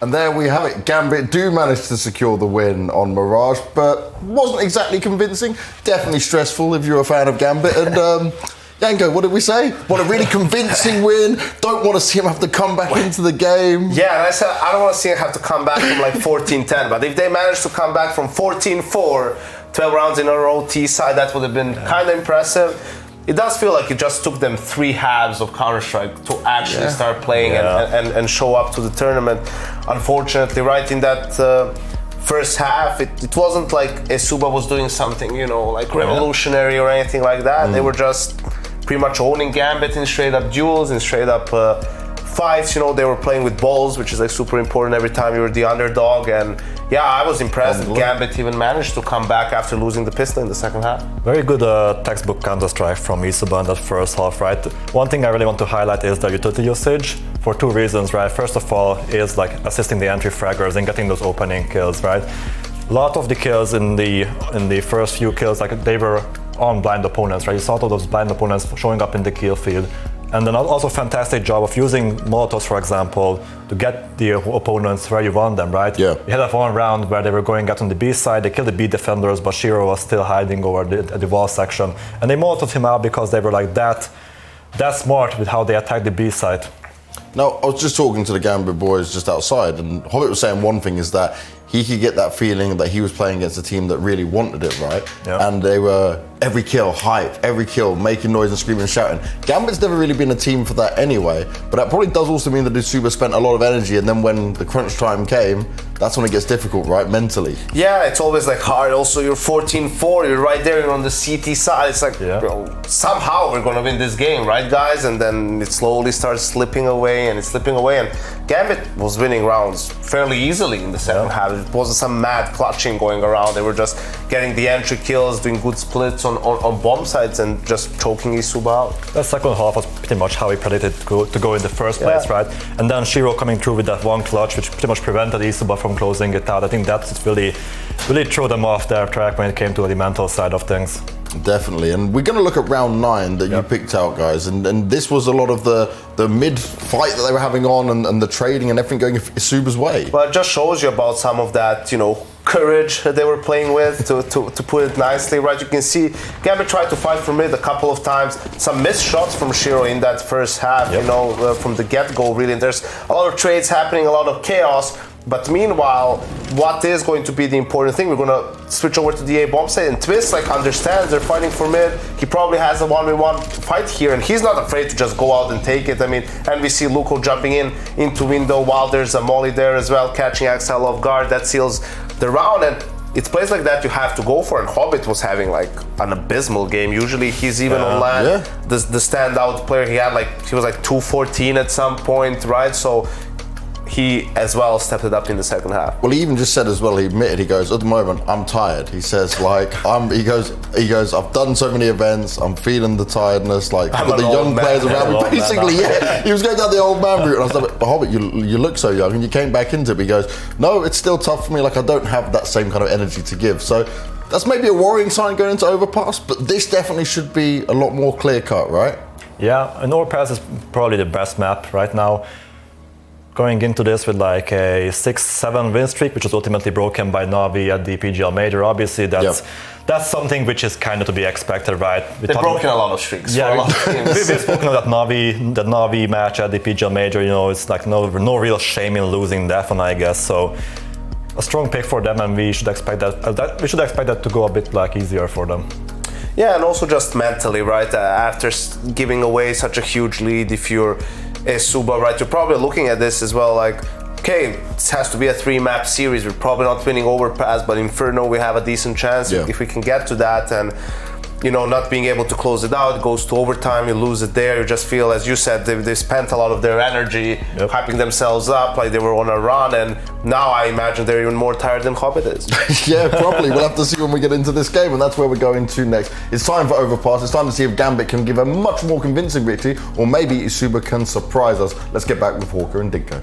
And there we have it. Gambit do manage to secure the win on Mirage, but wasn't exactly convincing. Definitely stressful if you're a fan of Gambit. And Yanko, what did we say? What a really convincing win. Don't want to see him have to come back into the game. Yeah, and I said I don't want to see him have to come back from like 14-10. But if they manage to come back from 14-4, 12 rounds in a row, T-side, that would have been kind of impressive. It does feel like it just took them 3 halves of Counter-Strike to actually start playing and show up to the tournament. Unfortunately, right in that first half, it wasn't like eSuba was doing something, you know, like revolutionary or anything like that. They were just pretty much owning Gambit in straight up duels and straight up fights. You know, they were playing with balls, which is like super important every time you're the underdog. And yeah, I was impressed that Gambit even managed to come back after losing the pistol in the second half. Very good textbook Counter-Strike from eSuba in that first half, right? One thing I really want to highlight is the utility usage for 2 reasons, right? First of all is like assisting the entry fraggers and getting those opening kills, right? A lot of the kills in the first few kills, like they were on blind opponents, right? You saw all those blind opponents showing up in the kill field. And then also fantastic job of using Molotovs, for example, to get the opponents where you want them, right? Yeah. You had that one round where they were going out on the B side, they killed the B defenders, but Shiro was still hiding over the wall section. And they Molotoved him out because they were like that smart with how they attacked the B side. Now, I was just talking to the Gambit boys just outside, and Hobbit was saying one thing is that he could get that feeling that he was playing against a team that really wanted it, right? Yeah. And they were every kill, hype, every kill, making noise and screaming and shouting. Gambit's never really been a team for that anyway, but that probably does also mean that eSuba spent a lot of energy, and then when the crunch time came, that's when it gets difficult, right, mentally. Yeah, it's always like hard. Also, you're 14-4, you're right there, you're on the CT side. It's like, bro, somehow we're gonna win this game, right, guys? And then it slowly starts slipping away, and it's slipping away. And Gambit was winning rounds fairly easily in the second half. It wasn't some mad clutching going around. They were just getting the entry kills, doing good splits on bomb sites, and just choking eSuba out. That second half was pretty much how we predicted to go in the first place, right? And then Shiro coming through with that one clutch, which pretty much prevented eSuba from closing it out. I think that's really threw them off their track when it came to the mental side of things. Definitely, and we're going to look at round 9 that you picked out, guys, and this was a lot of the mid-fight that they were having on, and the trading and everything going eSuba's way. Well, it just shows you about some of that, you know, courage that they were playing with, to put it nicely, right? You can see Gambit tried to fight for mid a couple of times. Some missed shots from Shiro in that first half, you know, from the get-go, really. There's a lot of trades happening, a lot of chaos. But meanwhile, what is going to be the important thing? We're going to switch over to the A bomb site, and Twist like understands they're fighting for mid. He probably has a 1v1 fight here, and he's not afraid to just go out and take it. I mean, and we see Luko jumping into window while there's a molly there as well, catching Axel off guard. That seals the round, and it's plays like that you have to go for. And Hobbit was having like an abysmal game. Usually he's even on land. The standout player he was like 214 at some point, right? So he as well stepped it up in the second half. Well, he even just said as well, he admitted, he goes, at the moment, I'm tired. He says, like, he goes, I've done so many events, I'm feeling the tiredness, like, with the young players around me. Basically, he was going down the old man route, and I was like, but Hobbit, you look so young, and you came back into it. He goes, no, it's still tough for me, like, I don't have that same kind of energy to give. So that's maybe a worrying sign going into Overpass, but this definitely should be a lot more clear-cut, right? Yeah, and Overpass is probably the best map right now. Going into this with like a 6-7 win streak, which was ultimately broken by Na'Vi at the PGL Major. Obviously, that's something which is kind of to be expected, right? They've broken a lot of streaks. Yeah, for a lot of teams. We've spoken of that Na'Vi match at the PGL Major. You know, it's like no real shame in losing that one, I guess. So a strong pick for them, and we should expect that to go a bit like easier for them. Yeah, and also just mentally, right? After giving away such a huge lead, if you're eSuba, right, you're probably looking at this as well like, okay, this has to be a 3-map series. We're probably not winning Overpass, but Inferno we have a decent chance if we can get to that. And you know, not being able to close it out, it goes to overtime, you lose it there. You just feel, as you said, they spent a lot of their energy hyping themselves up, like they were on a run, and now I imagine they're even more tired than Hobbit is. Yeah, probably. We'll have to see when we get into this game, and that's where we're going to next. It's time for Overpass. It's time to see if Gambit can give a much more convincing victory, or maybe eSuba can surprise us. Let's get back with Hawker and Dinko.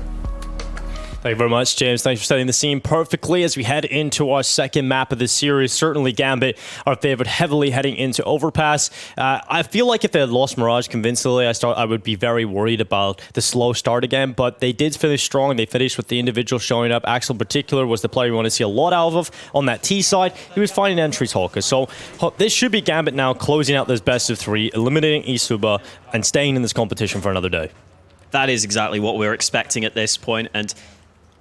Thank you very much, James. Thanks for setting the scene perfectly as we head into our second map of the series. Certainly Gambit are favored heavily heading into Overpass. I feel like if they had lost Mirage convincingly, I would be very worried about the slow start again, but they did finish strong. They finished with the individual showing up. Axel in particular was the player we want to see a lot out of on that T side. He was finding entries, Hawker. So this should be Gambit now closing out this best of 3, eliminating eSuba, and staying in this competition for another day. That is exactly what we're expecting at this point, and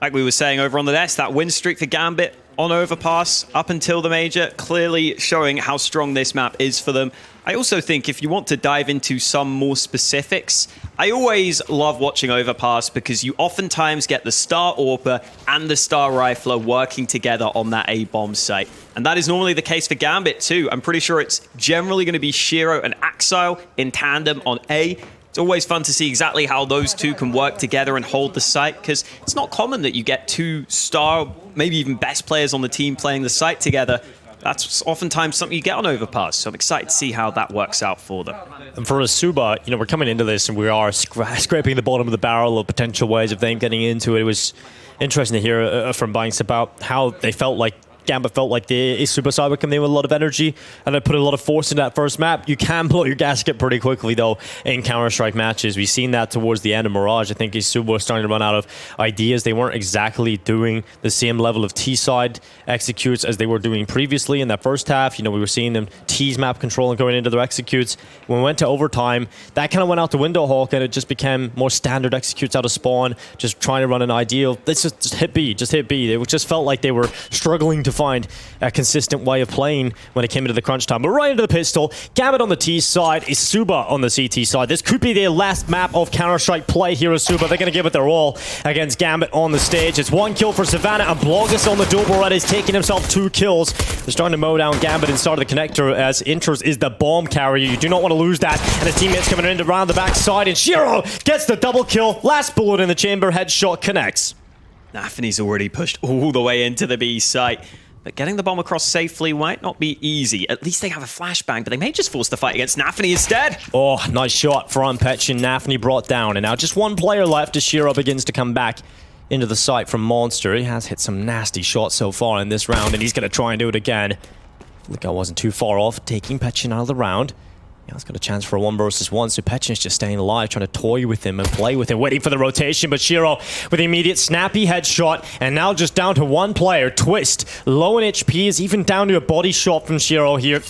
like we were saying over on the desk, that win streak for Gambit on Overpass up until the Major, clearly showing how strong this map is for them. I also think if you want to dive into some more specifics, I always love watching Overpass because you oftentimes get the Star Orper and the Star Rifler working together on that A-bomb site. And that is normally the case for Gambit too. I'm pretty sure it's generally going to be Shiro and Axile in tandem on A. It's always fun to see exactly how those two can work together and hold the site, because it's not common that you get 2 star, maybe even best players on the team playing the site together. That's oftentimes something you get on Overpass, so I'm excited to see how that works out for them. And for eSuba, we're coming into this and we are scraping the bottom of the barrel of potential ways of them getting into it. It was interesting to hear from Banks about how they felt like Gambit felt like the eSuba side would come in with a lot of energy and they put a lot of force in that first map. You can blow your gasket pretty quickly, though, in Counter-Strike matches. We've seen that towards the end of Mirage. I think eSuba was starting to run out of ideas. They weren't exactly doing the same level of T-side executes as they were doing previously in that first half. We were seeing them tease map control and going into their executes. When we went to overtime, that kind of went out the window, Hawk, and it just became more standard executes out of spawn, just trying to run an ideal. Let's just hit B, just hit B. It just felt like they were struggling to find a consistent way of playing when it came into the crunch time. But right into the pistol, Gambit on the T side, eSuba on the CT side. This could be their last map of Counter-Strike play here, eSuba. They're going to give it their all against Gambit on the stage. It's 1 kill for Savannah, and Blogus on the double red is taking himself 2 kills. They're starting to mow down Gambit inside of the connector as Intros is the bomb carrier. You do not want to lose that. And his teammates coming in around the backside, and Shiro gets the double kill. Last bullet in the chamber, headshot connects. Nafany's already pushed all the way into the B site. But getting the bomb across safely might not be easy. At least they have a flashbang, but they may just force the fight against Nafany instead. Oh, nice shot from Petch, and Nafany brought down. And now just 1 player left as Shiro begins to come back into the site from Monster. He has hit some nasty shots so far in this round, and he's going to try and do it again. Look, I wasn't too far off, taking Petchin out of the round. Yeah, he's got a chance for a 1 versus 1, so Petchin's just staying alive, trying to toy with him and play with him, waiting for the rotation, but Shiro with the immediate snappy headshot, and now just down to 1 player. Twist, low in HP, is even down to a body shot from Shiro here.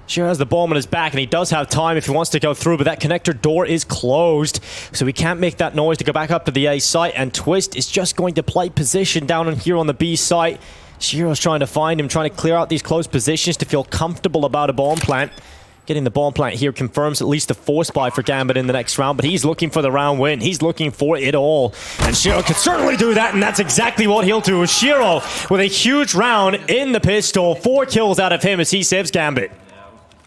Shiro has the bomb on his back, and he does have time if he wants to go through, but that connector door is closed, so he can't make that noise to go back up to the A site, and Twist is just going to play position down in here on the B site. Shiro's trying to find him, trying to clear out these close positions to feel comfortable about a bomb plant. Getting the bomb plant here confirms at least a force buy for Gambit in the next round, but he's looking for the round win. He's looking for it all. And Shiro can certainly do that, and that's exactly what he'll do. Shiro with a huge round in the pistol. 4 kills out of him as he saves Gambit.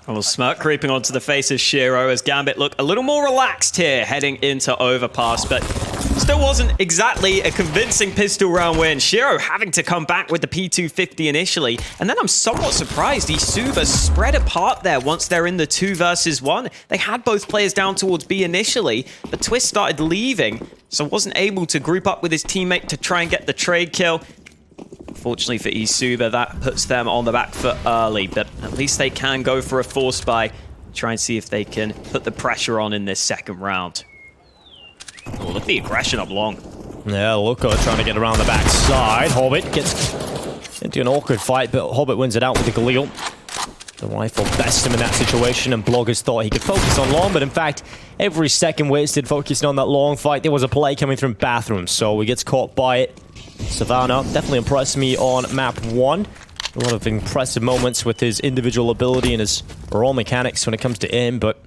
A little smirk creeping onto the face of Shiro as Gambit look a little more relaxed here heading into Overpass, but still wasn't exactly a convincing pistol round win. Shiro having to come back with the P250 initially, and then I'm somewhat surprised eSuba spread apart there once they're in the 2 versus 1. They had both players down towards B initially, but Twist started leaving, so wasn't able to group up with his teammate to try and get the trade kill. Fortunately for eSuba, that puts them on the back foot early, but at least they can go for a force buy, try and see if they can put the pressure on in this second round. Oh, look at the aggression up long. Yeah, Loco trying to get around the backside. Hobbit gets into an awkward fight, but Hobbit wins it out with the Galil. The rifle best him in that situation, and Bloggers thought he could focus on long, but in fact, every second wasted focusing on that long fight. There was a play coming from bathroom, so he gets caught by it. Savannah definitely impressed me on map 1. A lot of impressive moments with his individual ability and his raw mechanics when it comes to aim, but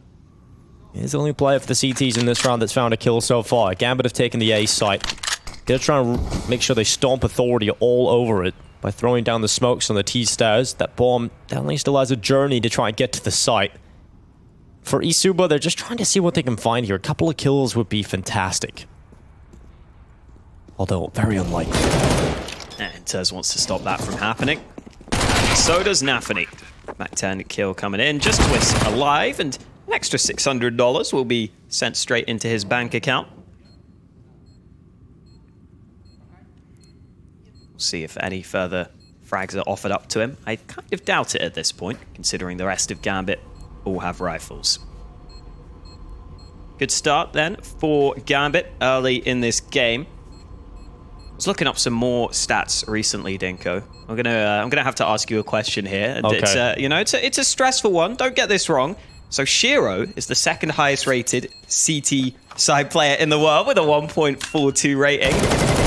he's the only player for the CTs in this round that's found a kill so far. Gambit have taken the A site. They're trying to make sure they stomp Authority all over it by throwing down the smokes on the T-stairs. That bomb definitely still has a journey to try and get to the site. For eSuba, they're just trying to see what they can find here. A couple of kills would be fantastic. Although, very unlikely. And Tez wants to stop that from happening. So does Nafany. Mac 10 kill coming in. Just Twist alive, and an extra $600 will be sent straight into his bank account. See if any further frags are offered up to him. I kind of doubt it at this point, considering the rest of Gambit all have rifles. Good start then for Gambit early in this game. I was looking up some more stats recently, Dinko. I'm gonna have to ask you a question here, and it's a stressful one. Don't get this wrong. So Shiro is the second highest rated CT side player in the world with a 1.42 rating.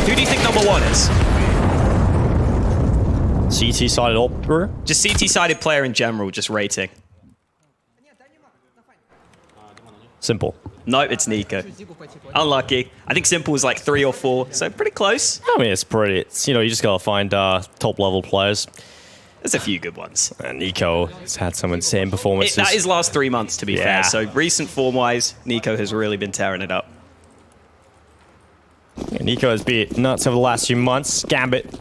Who do you think number one is? CT sided opera? Just CT sided player in general, just rating. Simple. No, it's Nico. Unlucky. I think Simple was like 3 or 4, so pretty close. I mean, it's you just gotta find top level players. There's a few good ones. And Nico has had some insane performances. That is last 3 months, to be fair. So recent form-wise, Nico has really been tearing it up. Yeah, Nico has beat nuts over the last few months. Gambit,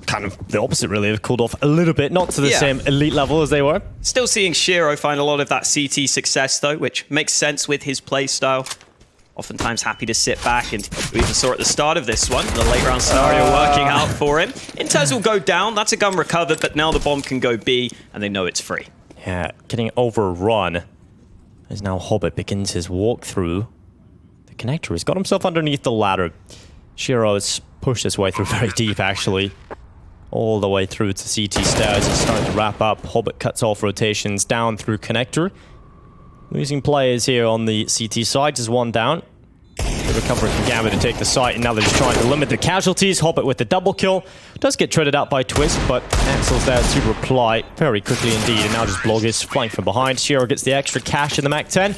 kind of the opposite, really. They've cooled off a little bit, not to the same elite level as they were. Still seeing Shiro find a lot of that CT success, though, which makes sense with his play style. Oftentimes happy to sit back, and we even saw at the start of this one, the late round scenario working out for him. Inters will go down, that's a gun recovered, but now the bomb can go B, and they know it's free. Yeah, getting overrun. As now Hobbit begins his walk through the connector. He's got himself underneath the ladder. Shiro has pushed his way through very deep, actually. All the way through to CT stairs. He's starting to wrap up. Hobbit cuts off rotations down through connector. Losing players here on the CT side, just one down. The recovery from Gambit to take the site, and now they're just trying to limit the casualties. Hobbit with the double kill. Does get traded out by Twist, but Axel's there to reply very quickly indeed, and now just Blogis flanked from behind. Shiro gets the extra cash in the Mac 10.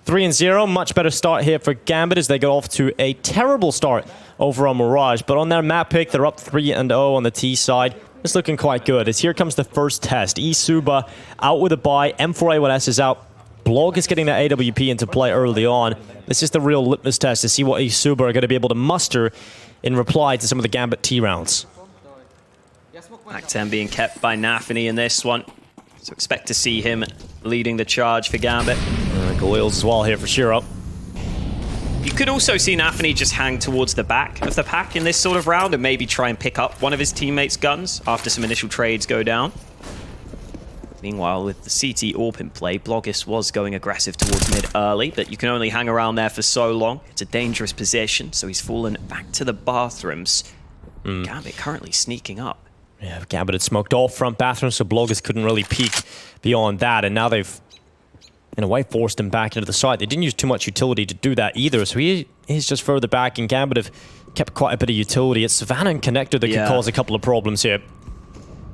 3-0, much better start here for Gambit as they go off to a terrible start over on Mirage, but on their map pick, they're up 3-0 on the T side. It's looking quite good as here comes the first test. eSuba out with a bye, M4A1S is out. Blog is getting that AWP into play early on. This is the real litmus test to see what eSuba are going to be able to muster in reply to some of the Gambit T rounds. Mac 10 being kept by Nafany in this one, so expect to see him leading the charge for Gambit. Goils as well here for Shiro. You could also see Nafany just hang towards the back of the pack in this sort of round and maybe try and pick up one of his teammates' guns after some initial trades go down. Meanwhile, with the CT AWP in play, Blogis was going aggressive towards mid early, but you can only hang around there for so long. It's a dangerous position, so he's fallen back to the bathrooms. Gambit currently sneaking up. Yeah, Gambit had smoked all front bathrooms, so Blogis couldn't really peek beyond that, and now they've, in a way, forced him back into the site. They didn't use too much utility to do that either, so he is just further back, and Gambit have kept quite a bit of utility. It's Savannah and Connector that can cause a couple of problems here.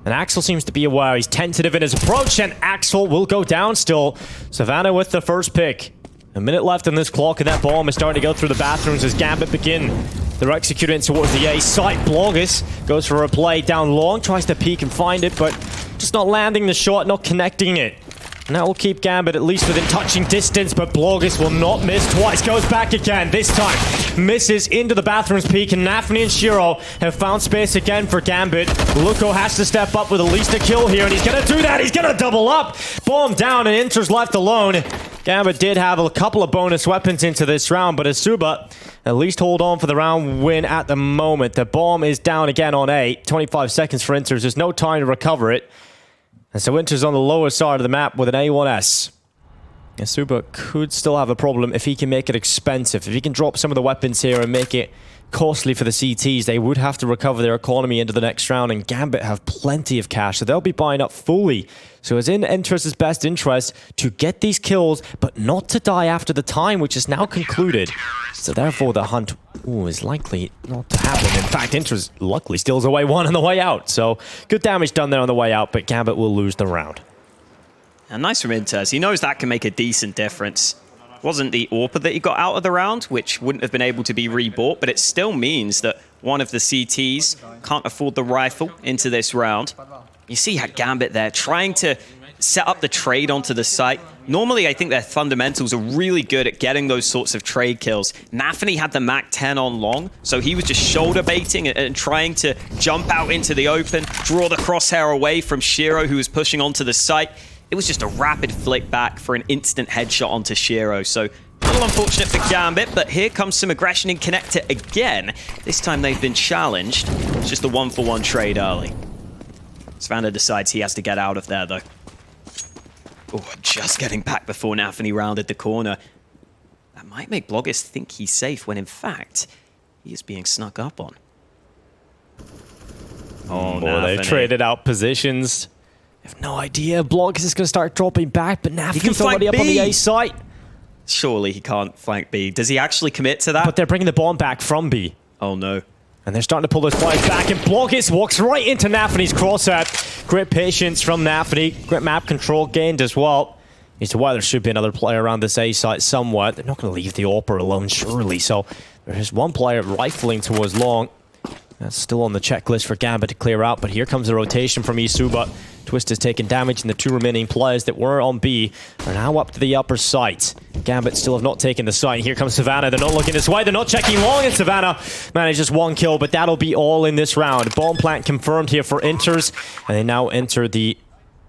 And Axel seems to be aware. He's tentative in his approach, and Axel will go down still. Savannah with the first pick. A minute left on this clock, and that bomb is starting to go through the bathrooms as Gambit begin. They're executing towards the A site. Blogis goes for a play down long, tries to peek and find it, but just not landing the shot, not connecting it. And that will keep Gambit at least within touching distance, but Blogis will not miss twice. Goes back again. This time misses into the bathroom's peak, and Nafany and Shiro have found space again for Gambit. Luko has to step up with at least a kill here, and he's going to do that. He's going to double up. Bomb down, and Inter's left alone. Gambit did have a couple of bonus weapons into this round, but eSuba at least hold on for the round win at the moment. The bomb is down again on A. 25 seconds for Inters. There's no time to recover it. And so Inter's on the lower side of the map with an A1S. eSuba could still have a problem if he can make it expensive. If he can drop some of the weapons here and make it costly for the CTs, they would have to recover their economy into the next round, and Gambit have plenty of cash, so they'll be buying up fully. So it's in Inter's best interest to get these kills, but not to die after the time, which is now concluded. So therefore the hunt is likely not to happen. In fact, Inter's luckily steals away one on the way out. So good damage done there on the way out, but Gambit will lose the round. And nice from Inters. He knows that can make a decent difference. Wasn't the AWP that he got out of the round, which wouldn't have been able to be rebought, but it still means that one of the CTs can't afford the rifle into this round. You see how Gambit there trying to set up the trade onto the site. Normally, I think their fundamentals are really good at getting those sorts of trade kills. Nafany had the Mac 10 on long, so he was just shoulder baiting and trying to jump out into the open, draw the crosshair away from Shiro, who was pushing onto the site. It was just a rapid flick back for an instant headshot onto Shiro. So A little unfortunate for Gambit, but here comes some aggression in connector again. This time they've been challenged. It's just a 1-for-1 trade early. Savannah decides he has to get out of there, though. Oh, just getting back before Nafany rounded the corner. That might make Bloggers think he's safe, when in fact, he is being snuck up on. Oh, no, they've traded out positions. I have no idea. Bloggers is going to start dropping back, but Nafany's already up on the A site. Surely he can't flank B. Does he actually commit to that? But they're bringing the bomb back from B. Oh, no. And they're starting to pull those players back, and Bloggers walks right into Nafany's crosshair. Great patience from Nafany. Great map control gained as well. As to why there should be another player around this A site somewhere. They're not going to leave the AWPer alone, surely. So there's one player rifling towards long. That's still on the checklist for Gambit to clear out, but here comes the rotation from eSuba. Twist has taken damage, and the two remaining players that were on B are now up to the upper site. Gambit still have not taken the site. Here comes Savannah. They're not looking this way. They're not checking long, and Savannah manages one kill, but that'll be all in this round. Bomb plant confirmed here for Inters, and they now enter the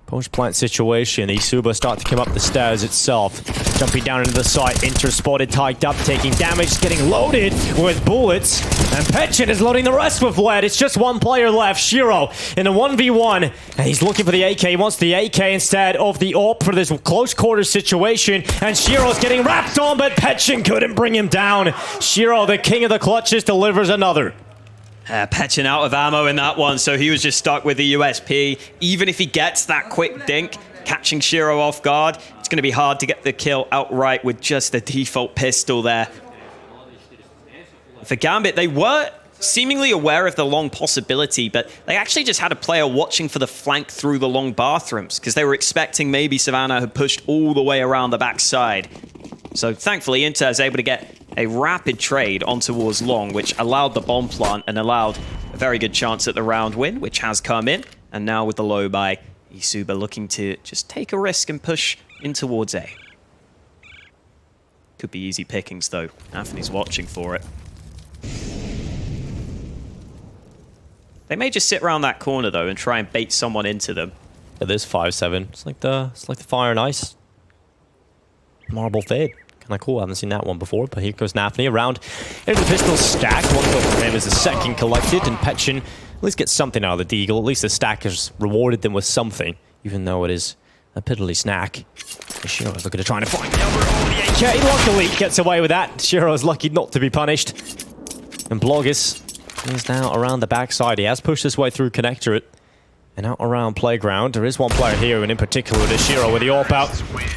post-plant situation. eSuba start to come up the stairs itself. Jumping down into the site. Inter spotted, tagged up, taking damage, getting loaded with bullets. And Petchin is loading the rest with lead. It's just one player left, Shiro, in a 1v1. And he's looking for the AK. He wants the AK instead of the AWP for this close quarters situation. And Shiro's getting wrapped on, but Petchin couldn't bring him down. Shiro, the king of the clutches, delivers another. Petchin out of ammo in that one, so he was just stuck with the USP. Even if he gets that quick dink, catching Shiro off guard, it's going to be hard to get the kill outright with just the default pistol there. For Gambit, they were seemingly aware of the long possibility, but they actually just had a player watching for the flank through the long bathrooms, because they were expecting maybe Savannah had pushed all the way around the backside. So thankfully, Inter is able to get a rapid trade on towards long, which allowed the bomb plant and allowed a very good chance at the round win, which has come in. And now with the low buy, eSuba looking to just take a risk and push in towards A. Could be easy pickings, though. Anthony's watching for it. They may just sit around that corner, though, and try and bait someone into them. It is 5-7. It's like the Fire and Ice Marble Fade. Kind of cool. I haven't seen that one before, but here goes Nafany around into the pistol stack. One kill for him as the second collected, and Petchin at least gets something out of the deagle. At least the stack has rewarded them with something, even though it is a piddly snack. Shiro is looking to try and find the other. Oh, the AK luckily gets away with that. Shiro is lucky not to be punished. And Bloggers is now around the backside. He has pushed his way through connectorate and out around playground. There is one player here, and in particular, the Shiro with the AWP out.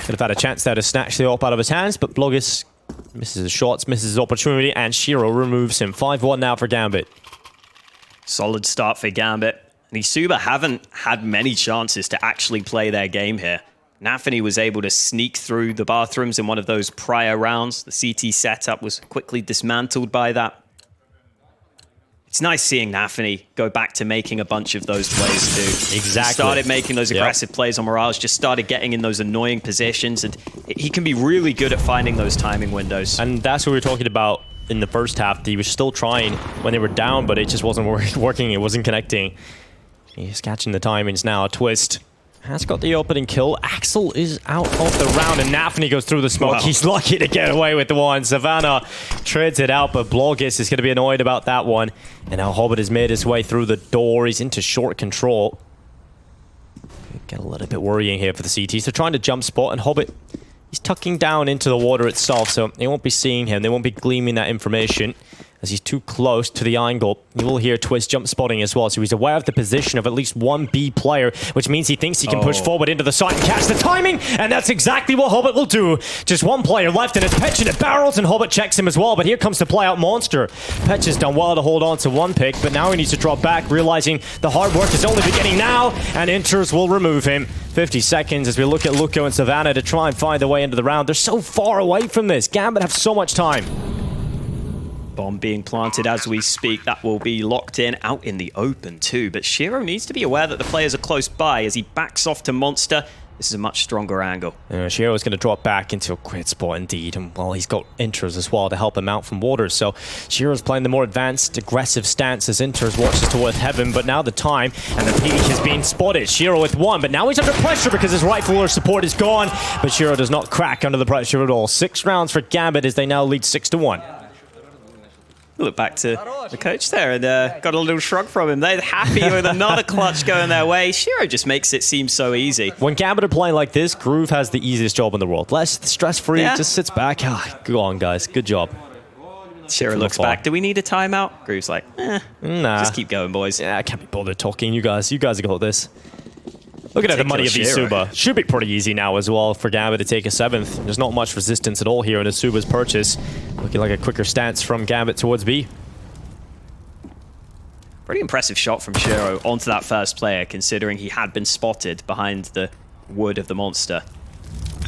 Could have had a chance there to snatch the AWP out of his hands, but Bloggers misses his shots, misses his opportunity, and Shiro removes him. 5-1 now for Gambit. Solid start for Gambit. And eSuba haven't had many chances to actually play their game here. Nafany was able to sneak through the bathrooms in one of those prior rounds. The CT setup was quickly dismantled by that. It's nice seeing Nafany go back to making a bunch of those plays too. Exactly. He started making those aggressive plays on Mirage, just started getting in those annoying positions, and he can be really good at finding those timing windows. And that's what we were talking about in the first half. He was still trying when they were down, but it just wasn't working. It wasn't connecting. He's catching the timings now. Twist has got the opening kill. Axel is out of the round, and Nafany goes through the smoke. Wow. He's lucky to get away with the one. Savannah trades it out, but Bloggers is going to be annoyed about that one. And now Hobbit has made his way through the door. He's into short control. Get a little bit worrying here for the CTs. They're trying to jump spot, and Hobbit, he's tucking down into the water itself, so they won't be seeing him. They won't be gleaming that information, as he's too close to the angle. You will hear Twist jump spotting as well, so he's aware of the position of at least one B player, which means he thinks he can push forward into the site and catch the timing, and that's exactly what Hobbit will do. Just one player left, and it's Petchin at barrels, and Hobbit checks him as well, but here comes the play out monster. Petchin's done well to hold on to one pick, but now he needs to drop back, realizing the hard work is only beginning now, and Inters will remove him. 50 seconds as we look at Luco and Savannah to try and find their way into the round. They're so far away from this. Gambit have so much time. Bomb being planted as we speak. That will be locked in out in the open too. But Shiro needs to be aware that the players are close by as he backs off to Monster. this is a much stronger angle. Shiro's going to drop back into a great spot indeed, and well, he's got Inters as well to help him out from waters. So Shiro's playing the more advanced, aggressive stance as Inters watches towards heaven, but now the time and the peak is being spotted. Shiro with one, but now he's under pressure because his rifler support is gone, but Shiro does not crack under the pressure at all. 6 rounds for Gambit as they now lead 6-1. Look back to the coach there and got a little shrug from him. They're happy with another clutch going their way. Shiro just makes it seem so easy. When Gambit are playing like this, Groove has the easiest job in the world. Less stress-free, just sits back. Go on, guys. Good job. Shiro looks back. Do we need a timeout? Groove's like, nah. Just keep going, boys. Yeah, I can't be bothered talking. You guys have got this. Looking at the money of eSuba. Should be pretty easy now as well for Gambit to take a 7th. There's not much resistance at all here in eSuba's purchase. Looking like a quicker stance from Gambit towards B. Pretty impressive shot from Shiro onto that first player, considering he had been spotted behind the wood of the monster.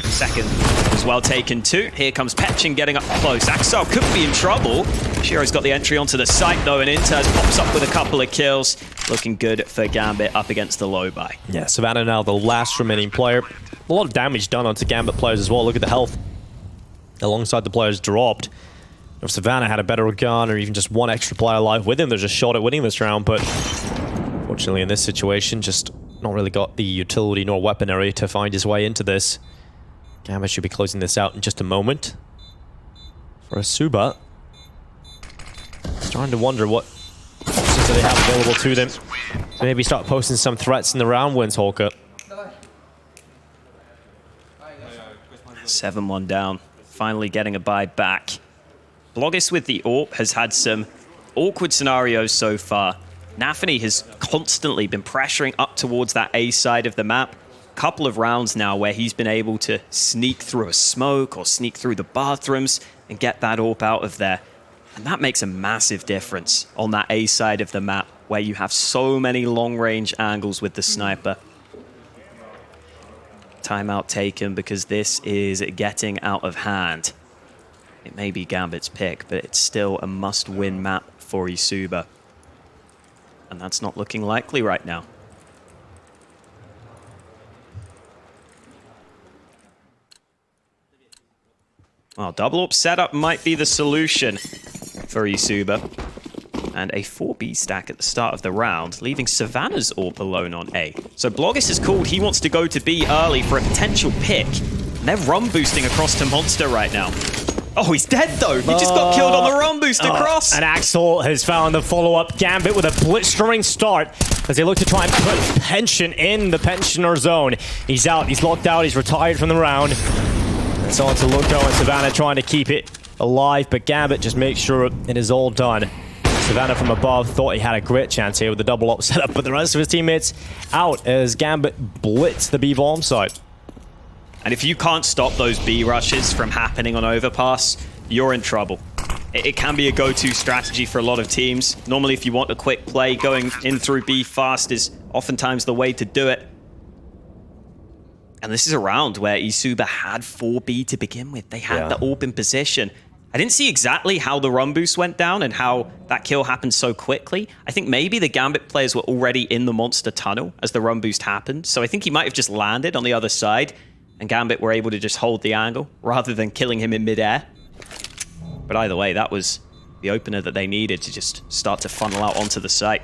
Second was well taken too. Here comes Petchin getting up close. Axel could be in trouble. Shiro's got the entry onto the site though, and Inters pops up with a couple of kills. Looking good for Gambit up against the low buy. Yeah, Savannah now the last remaining player. A lot of damage done onto Gambit players as well. Look at the health alongside the players dropped. If Savannah had a better gun or even just one extra player alive with him, there's a shot at winning this round, but fortunately in this situation, just not really got the utility nor weaponry to find his way into this. Gambit should be closing this out in just a moment. For eSuba, starting to wonder what options do they have available to them. So maybe start posting some threats in the round wins, Holker. 7-1 down. Finally getting a buy back. Bloggis with the AWP has had some awkward scenarios so far. Nafany has constantly been pressuring up towards that A side of the map. Couple of rounds now where he's been able to sneak through a smoke or sneak through the bathrooms and get that AWP out of there. And that makes a massive difference on that A side of the map where you have so many long-range angles with the sniper. Timeout taken because this is getting out of hand. It may be Gambit's pick, but it's still a must-win map for eSuba. And that's not looking likely right now. Well, double AWP setup might be the solution for eSuba. And a 4B stack at the start of the round, leaving Savannah's AWP alone on A. So Bloggis has called he wants to go to B early for a potential pick. And they're run boosting across to Monster right now. Oh, he's dead though. He just got killed on the run boost across. And Axel has found the follow-up Gambit with a blistering start as they look to try and put Pension in the pensioner zone. He's out, he's locked out, he's retired from the round. It's on to Loco and Savannah trying to keep it alive, but Gambit just makes sure it is all done. Savannah from above thought he had a great chance here with the double AWP setup, but the rest of his teammates out as Gambit blitz the B bomb site. And if you can't stop those B rushes from happening on overpass, you're in trouble. It can be a go-to strategy for a lot of teams. Normally, if you want a quick play, going in through B fast is oftentimes the way to do it. And this is a round where eSuba had 4B to begin with. They had the AWP in position. I didn't see exactly how the run boost went down and how that kill happened so quickly. I think maybe the Gambit players were already in the monster tunnel as the run boost happened. So I think he might have just landed on the other side and Gambit were able to just hold the angle rather than killing him in midair. But either way, that was the opener that they needed to just start to funnel out onto the site.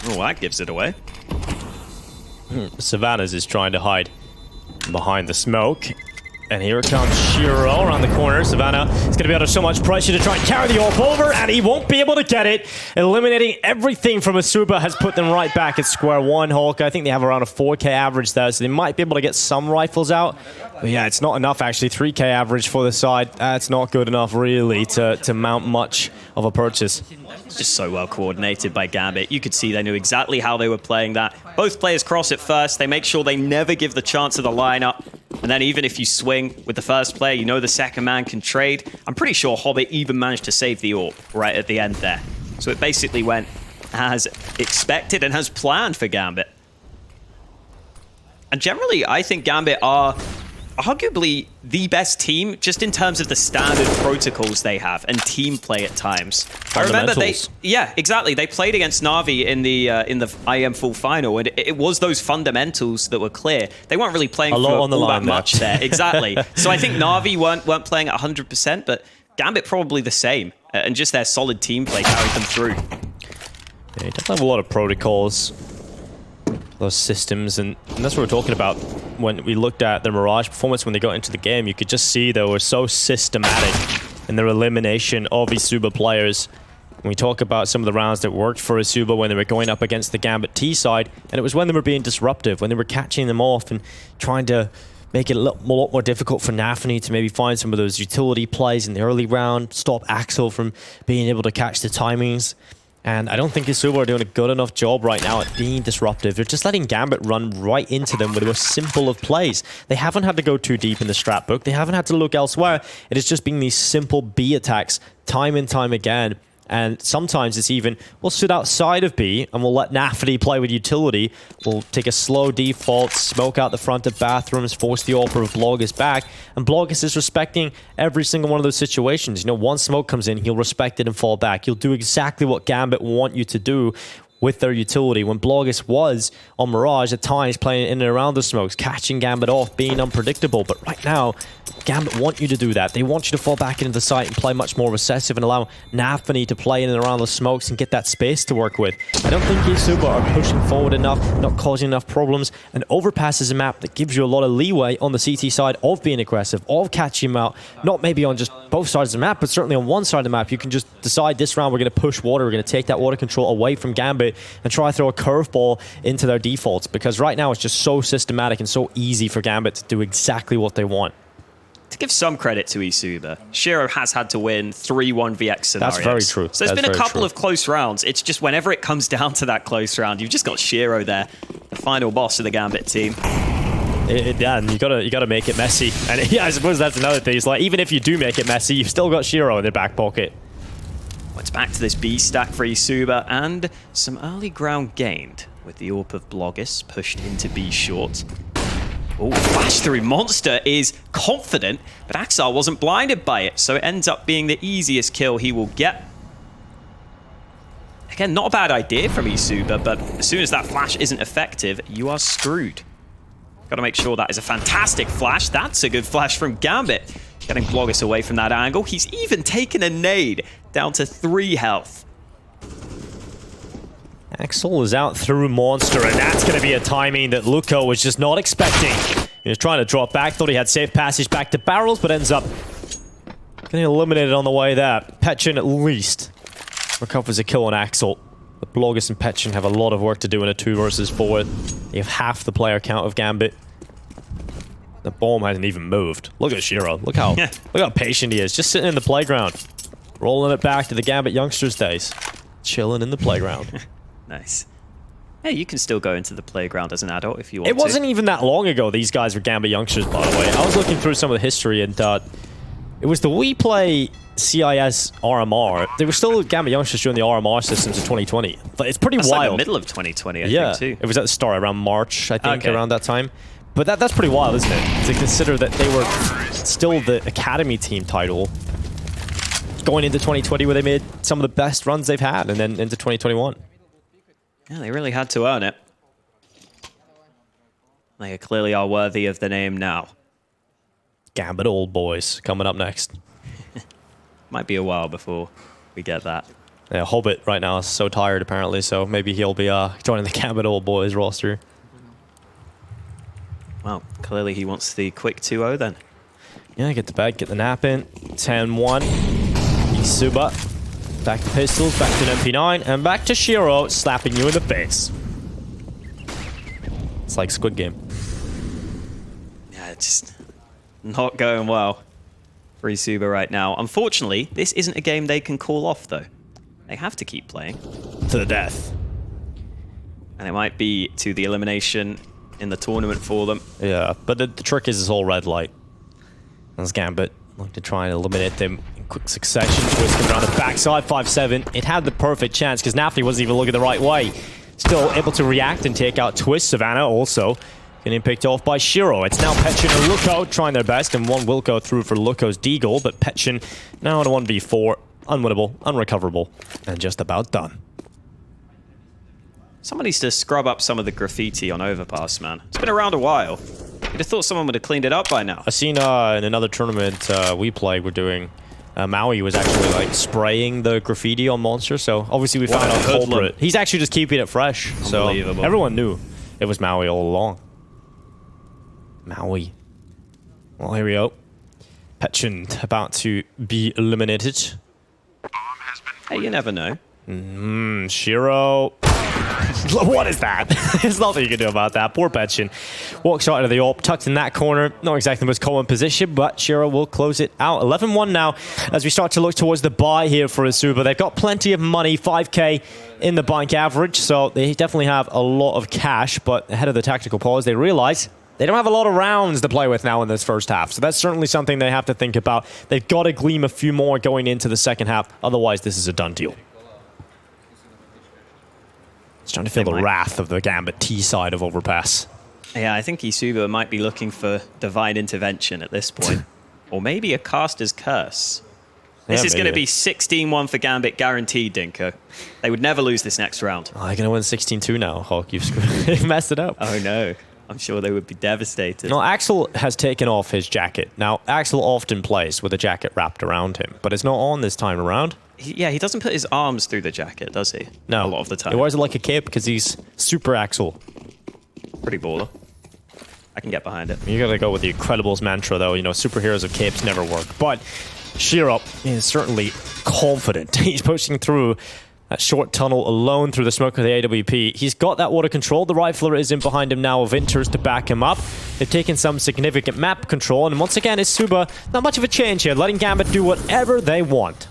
Oh, that gives it away. Savannah's is trying to hide behind the smoke. And here comes Shiro around the corner. Savannah is going to be under so much pressure to try and carry the AWP over, and he won't be able to get it. Eliminating everything from eSuba has put them right back at square one, Hulk. I think they have around a 4K average there, so they might be able to get some rifles out. But yeah, it's not enough, actually. 3K average for the side. That's not good enough, really, to mount much of a purchase. Just so well coordinated by Gambit. You could see they knew exactly how they were playing that. Both players cross it first. They make sure they never give the chance of the lineup. And then even if you swing with the first player, you know the second man can trade. I'm pretty sure Hobbit even managed to save the AWP right at the end there. So it basically went as expected and as planned for Gambit. And generally, I think Gambit are arguably the best team just in terms of the standard protocols they have and team play at times. I remember exactly. They played against Na'Vi in the IEM full final, and it was those fundamentals that were clear. They weren't really playing for all that much there. Exactly. So I think Na'Vi weren't playing at 100%, but Gambit probably the same, and just their solid team play carried them through. Yeah, you definitely have a lot of protocols, those systems, and that's what we're talking about. When we looked at the Mirage performance when they got into the game, you could just see they were so systematic in their elimination of eSuba players. When we talk about some of the rounds that worked for eSuba when they were going up against the Gambit T side, and it was when they were being disruptive, when they were catching them off and trying to make it a lot more difficult for Nafany to maybe find some of those utility plays in the early round, stop Axel from being able to catch the timings. And I don't think eSuba are doing a good enough job right now at being disruptive. They're just letting Gambit run right into them with the most simple of plays. They haven't had to go too deep in the strat book. They haven't had to look elsewhere. It has just been these simple B attacks time and time again. And sometimes it's even, we'll sit outside of B and we'll let Nafany play with utility. We'll take a slow default, smoke out the front of bathrooms, force the AWPer of Blogus back. And Blogus is respecting every single one of those situations. You know, one smoke comes in, he'll respect it and fall back. He'll do exactly what Gambit want you to do with their utility. When Blogus was on Mirage, at times playing in and around the smokes, catching Gambit off, being unpredictable. But right now, Gambit want you to do that. They want you to fall back into the site and play much more recessive and allow Nafany to play in and around the smokes and get that space to work with. I don't think eSuba are pushing forward enough, not causing enough problems. And Overpass is a map that gives you a lot of leeway on the CT side of being aggressive, of catching him out, not maybe on just both sides of the map, but certainly on one side of the map. You can just decide this round we're going to push water, we're going to take that water control away from Gambit and try to throw a curveball into their defaults, because right now it's just so systematic and so easy for Gambit to do exactly what they want. To give some credit to eSuba, Shiro has had to win 3 1vx scenarios. That's very true. So there's been a couple of close rounds. It's just whenever it comes down to that close round, you've just got Shiro there, the final boss of the Gambit team. Yeah, and you gotta make it messy. And yeah, I suppose that's another thing. It's like, even if you do make it messy, you've still got Shiro in their back pocket. It's back to this B stack for eSuba, and some early ground gained with the AWP of Blogus pushed into B short. Oh, flash through Monster is confident, but Axar wasn't blinded by it, so it ends up being the easiest kill he will get. Again, not a bad idea from eSuba, but as soon as that flash isn't effective, you are screwed. Got to make sure that is a fantastic flash. That's a good flash from Gambit. Getting Blogus away from that angle. He's even taken a nade down to 3 health. Axel is out through Monster, and that's going to be a timing that Luco was just not expecting. He was trying to drop back, thought he had safe passage back to barrels, but ends up getting eliminated on the way there. Petchin at least recovers a kill on Axel. But Blogus and Petchin have a lot of work to do in a 2 versus 4. They have half the player count of Gambit. The bomb hasn't even moved. Look at Shiro. Look how patient he is. Just sitting in the playground. Rolling it back to the Gambit youngsters days. Chilling in the playground. Nice. Hey, you can still go into the playground as an adult if you want to. It wasn't even that long ago these guys were Gambit youngsters, by the way. I was looking through some of the history, and it was the WePlay CIS RMR. They were still Gambit youngsters during the RMR systems of 2020. But it's pretty wild. Like the middle of 2020, I think, too. It was at the start, around March, I think, around that time. But that's pretty wild, isn't it? To consider that they were still the Academy team title going into 2020, where they made some of the best runs they've had, and then into 2021. Yeah, they really had to earn it. They clearly are worthy of the name now. Gambit Old Boys coming up next. Might be a while before we get that. Yeah, Hobbit right now is so tired, apparently, so maybe he'll be joining the Gambit Old Boys roster. Well, clearly he wants the quick 2-0 then. Yeah, get the bag, get the nap in. 10-1. eSuba. Back to pistols, back to an MP9, and back to Shiro slapping you in the face. It's like Squid Game. Yeah, it's just not going well for eSuba right now. Unfortunately, this isn't a game they can call off, though. They have to keep playing. To the death. And it might be to the elimination in the tournament for them. Yeah, but the trick is this whole red light. As Gambit like to try and eliminate them in quick succession. Twisting around the backside, 5-7. It had the perfect chance because Nafany wasn't even looking the right way. Still able to react and take out Twist. Savannah also Getting picked off by Shiro. It's now Petchin and Luko trying their best, and one will go through for Luko's deagle, but Petchin now on a 1v4. Unwinnable, unrecoverable, and just about done. Someone needs to scrub up some of the graffiti on Overpass, man. It's been around a while. You'd have thought someone would have cleaned it up by now. I seen in another tournament we played, we're doing, Maui was actually like spraying the graffiti on monsters, so obviously we found out culprit. He's actually just keeping it fresh, so everyone knew it was Maui all along. Maui. Well, here we go. Petchin about to be eliminated. Hey, you never know. Shiro. What is that? There's nothing you can do about that. Poor Petchin. Walks out of the AWP, tucked in that corner. Not exactly the most common position, but Shiro will close it out. 11-1 now as we start to look towards the buy here for eSuba. They've got plenty of money, 5k in the bank average, so they definitely have a lot of cash, but ahead of the tactical pause, they realize they don't have a lot of rounds to play with now in this first half, so that's certainly something they have to think about. They've got to glean a few more going into the second half, otherwise this is a done deal. Starting to feel the wrath of the Gambit T side of Overpass. Yeah, I think eSuba might be looking for divine intervention at this point. Or maybe a caster's curse. This is going to be 16-1 for Gambit, guaranteed, Dinko. They would never lose this next round. Oh, they're going to win 16-2 now, Hawk. You've messed it up. Oh, no. I'm sure they would be devastated. No, Axel has taken off his jacket. Now, Axel often plays with a jacket wrapped around him, but it's not on this time around. Yeah, he doesn't put his arms through the jacket, does he? No. A lot of the time. He wears it like a cape because he's super Axel. Pretty baller. I can get behind it. You gotta go with the Incredibles mantra, though. You know, superheroes of capes never work. But Shiro is certainly confident. He's pushing through that short tunnel alone through the smoke of the AWP. He's got that water control. The rifler is in behind him now of Inters to back him up. They've taken some significant map control. And once again, eSuba, not much of a change here, letting Gambit do whatever they want.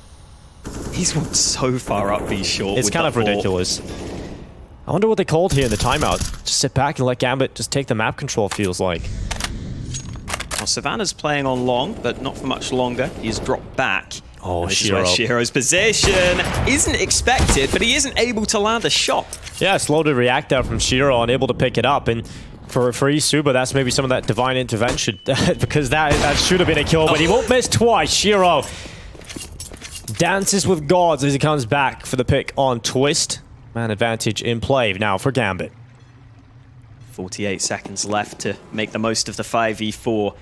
He's walked so far up these short. It's kind of ridiculous. I wonder what they called here in the timeout. Just sit back and let Gambit just take the map control, feels like. Well, Savannah's playing on long, but not for much longer. He's dropped back. Oh, this is where Shiro's position isn't expected, but he isn't able to land a shot. Yeah, slow to react there from Shiro, unable to pick it up. And for eSuba, that's maybe some of that divine intervention, because that should have been a kill, but he won't miss twice. Shiro dances with gods as he comes back for the pick on Twist. Man advantage in play now for Gambit. 48 seconds left to make the most of the 5v4.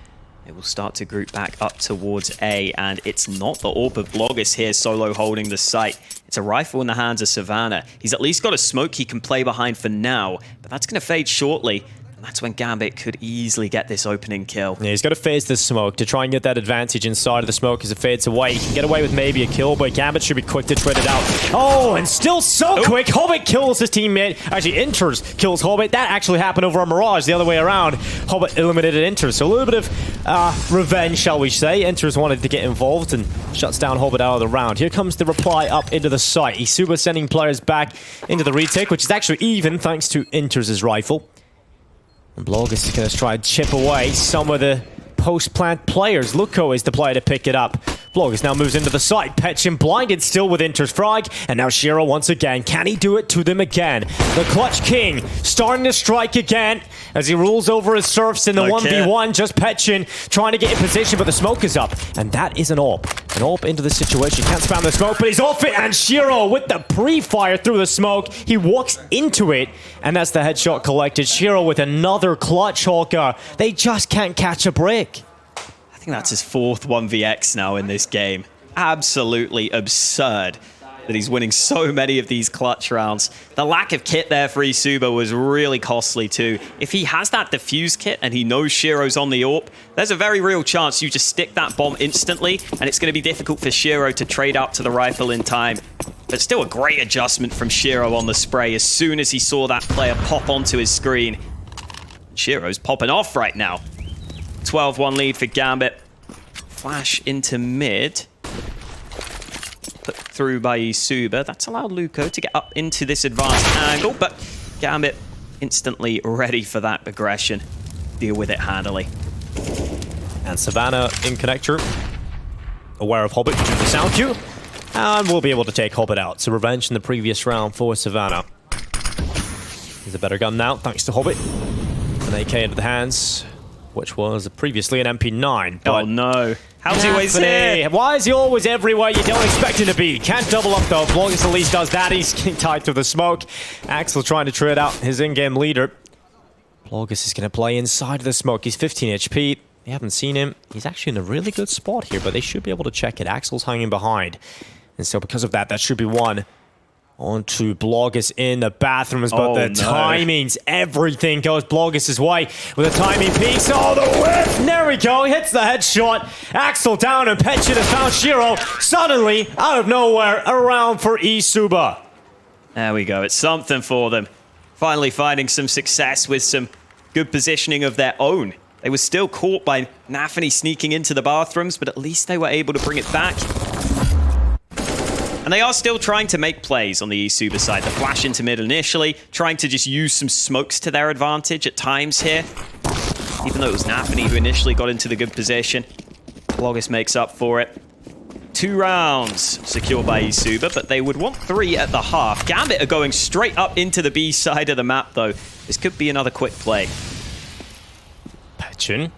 They will start to group back up towards A, and it's not the AWP of Bloggers here solo holding the site. It's a rifle in the hands of Savannah. He's at least got a smoke he can play behind for now, but that's going to fade shortly. And that's when Gambit could easily get this opening kill. Yeah, he's got to phase this smoke to try and get that advantage inside of the smoke as it fades away. He can get away with maybe a kill, but Gambit should be quick to trade it out. Oh, and still so quick. Hobbit kills his teammate. Actually, Inters kills Hobbit. That actually happened over a Mirage the other way around. Hobbit eliminated Inters. So a little bit of revenge, shall we say. Inters wanted to get involved and shuts down Hobbit out of the round. Here comes the reply up into the site. eSuba sending players back into the retake, which is actually even thanks to Inters' rifle. And Bloggers is going to try and chip away some of the post-plant players. Luko is the player to pick it up. Bloggers now moves into the site. Petchin blinded still with Inter's frag. And now Shiro once again. Can he do it to them again? The Clutch King starting to strike again as he rules over his serfs in the 1v1. Just Petchin trying to get in position, but the smoke is up. And that is an AWP. An AWP into the situation. Can't spam the smoke, but he's off it. And Shiro with the pre-fire through the smoke. He walks into it. And that's the headshot collected. Shiro with another clutch hawker. They just can't catch a break. I think that's his fourth 1vx now in this game. Absolutely absurd that he's winning so many of these clutch rounds. The lack of kit there for eSuba was really costly too. If he has that defuse kit and he knows Shiro's on the AWP, there's a very real chance you just stick that bomb instantly and it's going to be difficult for Shiro to trade out to the rifle in time. But still a great adjustment from Shiro on the spray as soon as he saw that player pop onto his screen. Shiro's popping off right now. 12-1 lead for Gambit. Flash into mid. Put through by eSuba. That's allowed Luko to get up into this advanced angle, but Gambit instantly ready for that aggression. Deal with it handily. And Savannah in connector. Aware of Hobbit due to the sound cue. And we'll be able to take Hobbit out. So revenge in the previous round for Savannah. He's a better gun now, thanks to Hobbit. An AK into the hands, which was previously an MP9. But Oh no. How's he always Anthony, here? why is he always everywhere you don't expect him to be? Can't double up though. Blogus at least does that. He's getting tied through the smoke. Axel trying to trade out his in-game leader. Blogus is going to play inside of the smoke. He's 15 HP. They haven't seen him. He's actually in a really good spot here, but they should be able to check it. Axel's hanging behind. And so because of that, that should be one. On to Blogus in the bathrooms, but the timings, everything goes Blogus' way with a timing piece. Oh, the whip! There we go, hits the headshot. Axel down and Petchin has found Shiro. Suddenly, out of nowhere, around for eSuba. There we go. It's something for them. Finally finding some success with some good positioning of their own. They were still caught by Nafany sneaking into the bathrooms, but at least they were able to bring it back. And they are still trying to make plays on the eSuba side. The flash into mid initially, trying to just use some smokes to their advantage at times here. Even though it was Nafany who initially got into the good position. Blogus makes up for it. 2 rounds secured by eSuba, but they would want 3 at the half. Gambit are going straight up into the B side of the map, though. This could be another quick play. Petchin.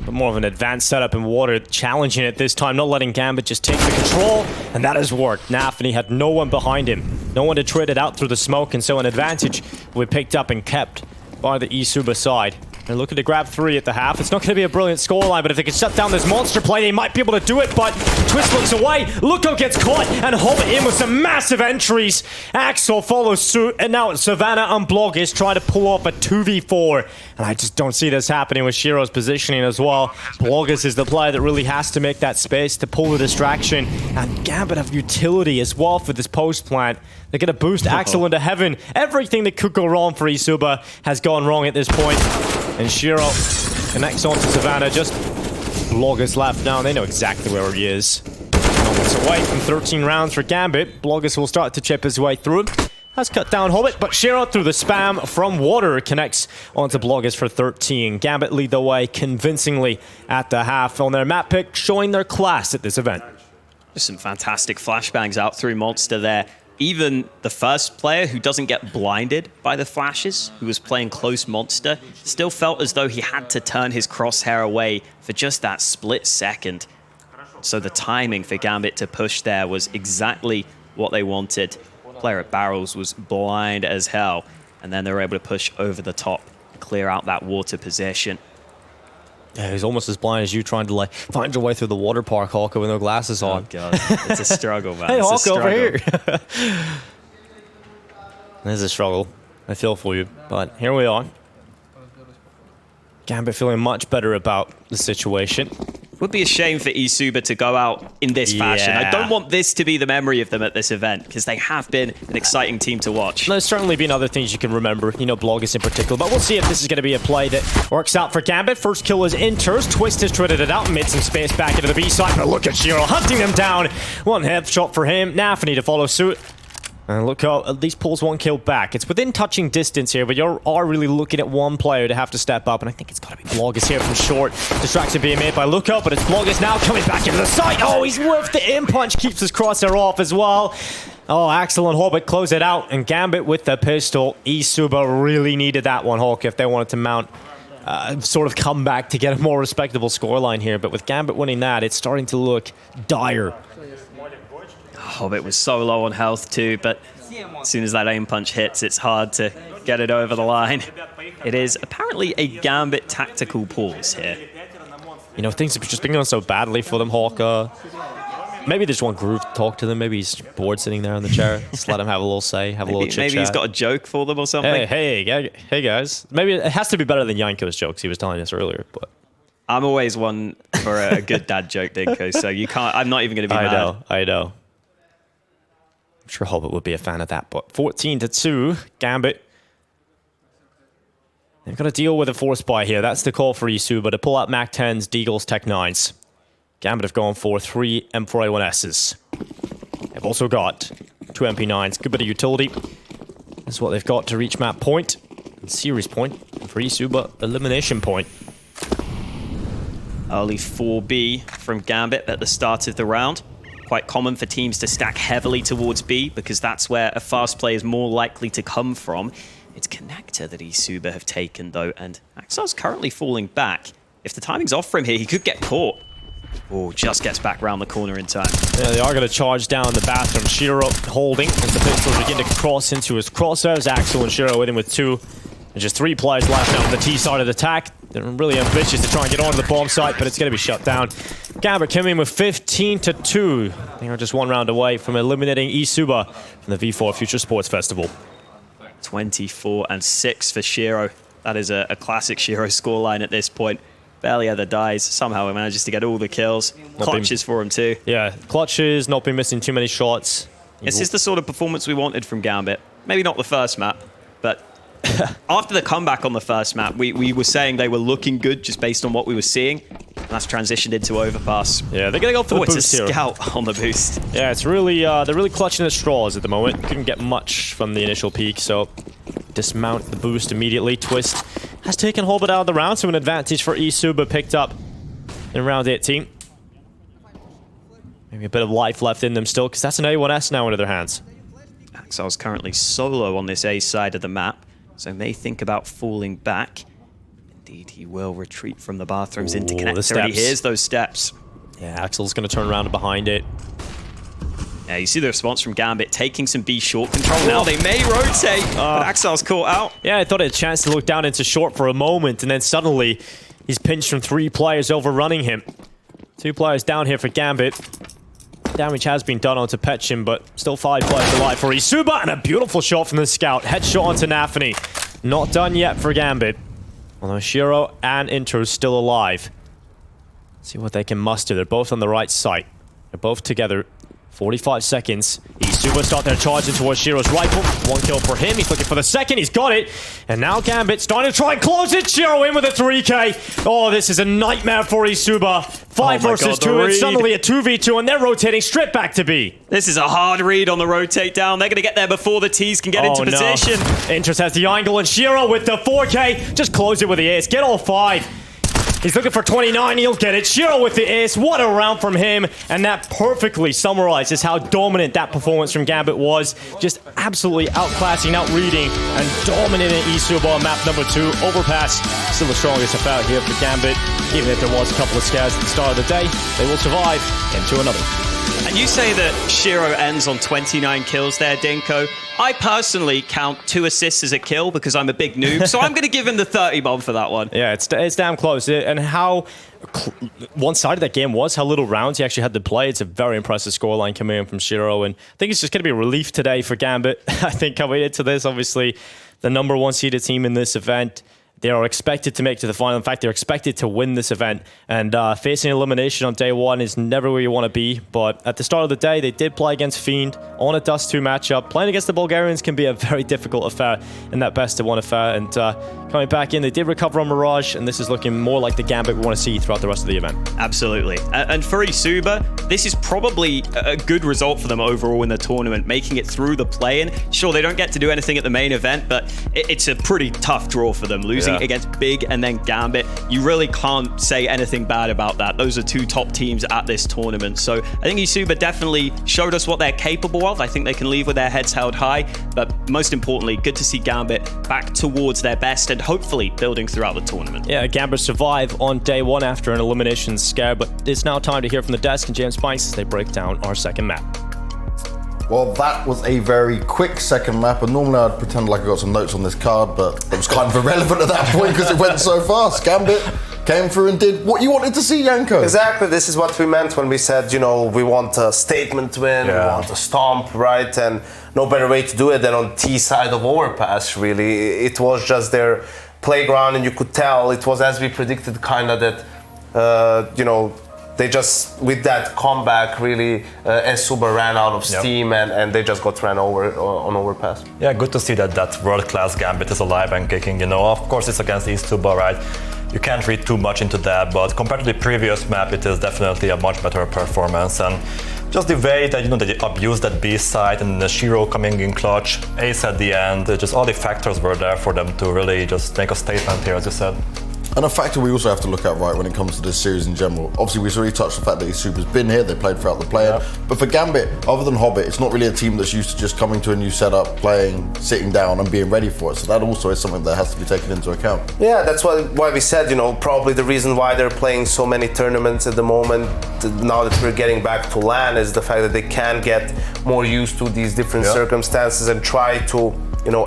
But more of an advanced setup in water, challenging it this time, not letting Gambit just take the control, and that has worked. Nafany had no one behind him, no one to trade it out through the smoke, and so an advantage will be picked up and kept by the eSuba side. They're looking to grab 3 at the half. It's not going to be a brilliant scoreline, but if they can shut down this monster play, they might be able to do it, but Twist looks away, Luko gets caught, and Hobbit in with some massive entries. Axel follows suit, and now it's Savannah and Blogus trying to pull off a 2v4, and I just don't see this happening with Shiro's positioning as well. Blogus is the player that really has to make that space to pull the distraction, and Gambit have utility as well for this post plant. They're going to boost Axel into heaven. Everything that could go wrong for eSuba has gone wrong at this point. And Shiro connects onto Savannah. Just Blogus left now. They know exactly where he is. Moments away from 13 rounds for Gambit. Blogus will start to chip his way through. Has cut down Hobbit, but Shiro through the spam from water connects onto Blogus for 13. Gambit lead the way convincingly at the half on their map pick, showing their class at this event. Just some fantastic flashbangs out through Monster there. Even the first player who doesn't get blinded by the flashes, who was playing close Monster, still felt as though he had to turn his crosshair away for just that split second. So the timing for Gambit to push there was exactly what they wanted. Player at Barrels was blind as hell, and then they were able to push over the top, clear out that water position. Yeah, he's almost as blind as you trying to like find your way through the water park, Hawker, with no glasses on. Oh god, it's a struggle, man. Hey, It's a Hawker, over struggle. here. There's a struggle. I feel for you, but here we are. Gambit feeling much better about the situation. Would be a shame for eSuba to go out in this fashion. I don't want this to be the memory of them at this event, because they have been an exciting team to watch. There's certainly been other things you can remember, you know, Blogus in particular, but we'll see if this is going to be a play that works out for Gambit. First kill is enters, Twist has traded it out and made some space back into the B side, but look at Shiro hunting them down. One headshot for him, Nafany to follow suit. And look how at least pulls 1 kill back. It's within touching distance here, but you are really looking at one player to have to step up, and I think it's got to be Blogus here from short. Distraction being made by Luko, but it's Blogus now coming back into the site. Oh, he's whiffed the in punch, keeps his crosshair off as well. Oh, Axel and Hobbit close it out, and Gambit with the pistol. eSuba really needed that one, Hawk, if they wanted to mount sort of come back to get a more respectable scoreline here, but with Gambit winning that, it's starting to look dire. Hobbit was so low on health too, but as soon as that aim punch hits, it's hard to get it over the line. It is apparently a Gambit tactical pause here. You know, things have just been going so badly for them, Hawk. Maybe they just want Groove to talk to them. Maybe he's bored sitting there in the chair. Just let him have a little say, have a little chit-chat. Maybe he's got a joke for them or something. Hey guys. Maybe it has to be better than Yanko's jokes he was telling us earlier, but... I'm always one for a good dad joke, Dinko, so you can't... I'm not even going to be mad. I know. I'm sure Hobbit would be a fan of that, but 14-2, Gambit. They've got to deal with a force buy here. That's the call for eSuba to pull out Mac 10s, Deagles, Tech 9s. Gambit have gone for 3 M4A1Ss. They've also got 2 MP9s. Good bit of utility. That's what they've got to reach map point. And series point. And for eSuba, elimination point. Early 4B from Gambit at the start of the round. Quite common for teams to stack heavily towards B because that's where a fast play is more likely to come from. It's Connector that eSuba have taken though, and Axel's currently falling back. If the timing's off for him here, he could get caught. Oh, just gets back around the corner in time. Yeah, they are going to charge down the bathroom. Shiro holding as the pistols begin to cross into his crosshairs. Axel and Shiro with him with 2. And just 3 players left now on the T side of the attack. They're really ambitious to try and get onto the bomb site, but it's going to be shut down. Gambit came in with 15-2. They are just 1 round away from eliminating eSuba from the V4 Future Sports Festival. 24-6 for Shiro. That is a classic Shiro scoreline at this point. Barely ever dies. Somehow he manages to get all the kills. Clutches for him too. Yeah, clutches, not been missing too many shots. This is the sort of performance we wanted from Gambit. Maybe not the first map, but after the comeback on the first map, we were saying they were looking good just based on what we were seeing. And that's transitioned into Overpass. Yeah, they're going to go for the boost here. It's a scout on the boost. Yeah, it's really, they're really clutching at straws at the moment. Couldn't get much from the initial peak, so dismount the boost immediately. Twist has taken Holbert out of the round, so an advantage for eSuba picked up in round 18. Maybe a bit of life left in them still, because that's an A1S now into their hands. Axel's currently solo on this A side of the map, so may think about falling back. Indeed, he will retreat from the bathrooms into connector. He hears those steps. Yeah, Axel's going to turn around and behind it. Yeah, you see the response from Gambit, taking some B short control. Now they may rotate, but Axel's caught out. Yeah, I thought he had a chance to look down into short for a moment, and then suddenly he's pinched from 3 players overrunning him. 2 players down here for Gambit. Damage has been done onto Petchin, but still 5 players alive for eSuba, and a beautiful shot from the scout. Headshot onto Nafany. Not done yet for Gambit. Although Shiro and Intro still alive. See what they can muster. They're both on the right site. They're both together. 45 seconds. eSuba start their charge in towards Shiro's rifle. 1 kill for him. He's looking for the second. He's got it. And now Gambit starting to try and close it. Shiro in with a 3K. Oh, this is a nightmare for eSuba. 5 versus 2. It's suddenly a 2v2, and they're rotating straight back to B. This is a hard read on the rotate down. They're going to get there before the T's can get into position. Interest has the angle, and Shiro with the 4K. Just close it with the ace. Get all 5. He's looking for 29, he'll get it. Shiro with the ace, what a round from him. And that perfectly summarizes how dominant that performance from Gambit was. Just absolutely outclassing, outreading, and dominating eSuba on map number 2. Overpass, still the strongest affair here for Gambit. Even if there was a couple of scares at the start of the day, they will survive into another. And you say that Shiro ends on 29 kills there, Dinko. I personally count 2 assists as a kill because I'm a big noob, so I'm going to give him the 30 bomb for that one. Yeah, it's damn close. And how one-sided that game was, how little rounds he actually had to play. It's a very impressive scoreline coming in from Shiro, and I think it's just going to be a relief today for Gambit. I think coming into this, obviously, the number 1 seeded team in this event. They are expected to make to the final. In fact, they're expected to win this event. And facing elimination on day 1 is never where you want to be. But at the start of the day, they did play against Fiend on a Dust 2 matchup. Playing against the Bulgarians can be a very difficult affair in that best of 1 affair. And coming back in, they did recover on Mirage. And this is looking more like the Gambit we want to see throughout the rest of the event. Absolutely. And for eSuba, this is probably a good result for them overall in the tournament, making it through the play-in. Sure, they don't get to do anything at the main event, but it's a pretty tough draw for them. Losing against Big and then Gambit, you really can't say anything bad about that. Those are 2 top teams at this tournament. So I think eSuba definitely showed us what they're capable of. I think they can leave with their heads held high, but most importantly, good to see Gambit back towards their best and hopefully building throughout the tournament. Yeah, Gambit survive on day 1 after an elimination scare, but it's now time to hear from the desk and James Spikes as they break down our second map. Well, that was a very quick second map, and normally I'd pretend like I got some notes on this card, but it was kind of irrelevant at that point because it went so fast. Gambit came through and did what you wanted to see, Yanko. Exactly, this is what we meant when we said, you know, we want a statement win, we want a stomp, right? And no better way to do it than on T side of Overpass, really. It was just their playground, and you could tell it was as we predicted, kind of that, you know, they just, with that comeback, really, eSuba ran out of steam and they just got ran over on Overpass. Yeah, good to see that world-class Gambit is alive and kicking, you know. Of course, it's against eSuba, right? You can't read too much into that, but compared to the previous map, it is definitely a much better performance. And just the way that, you know, they abused that B side and the Shiro coming in clutch, ace at the end, just all the factors were there for them to really just make a statement here, as you said. And a factor we also have to look at, right, when it comes to this series in general. Obviously, we've already touched the fact that eSuba's been here, they played throughout the play-in. But for Gambit, other than Hobbit, it's not really a team that's used to just coming to a new setup, playing, sitting down and being ready for it. So that also is something that has to be taken into account. Yeah, that's why we said, probably the reason why they're playing so many tournaments at the moment, now that we're getting back to LAN, is the fact that they can get more used to these different circumstances and try to,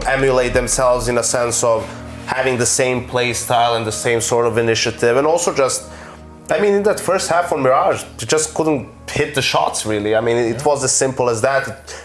emulate themselves in a sense of having the same play style and the same sort of initiative, and also in that first half on Mirage, they just couldn't hit the shots really. It was as simple as that.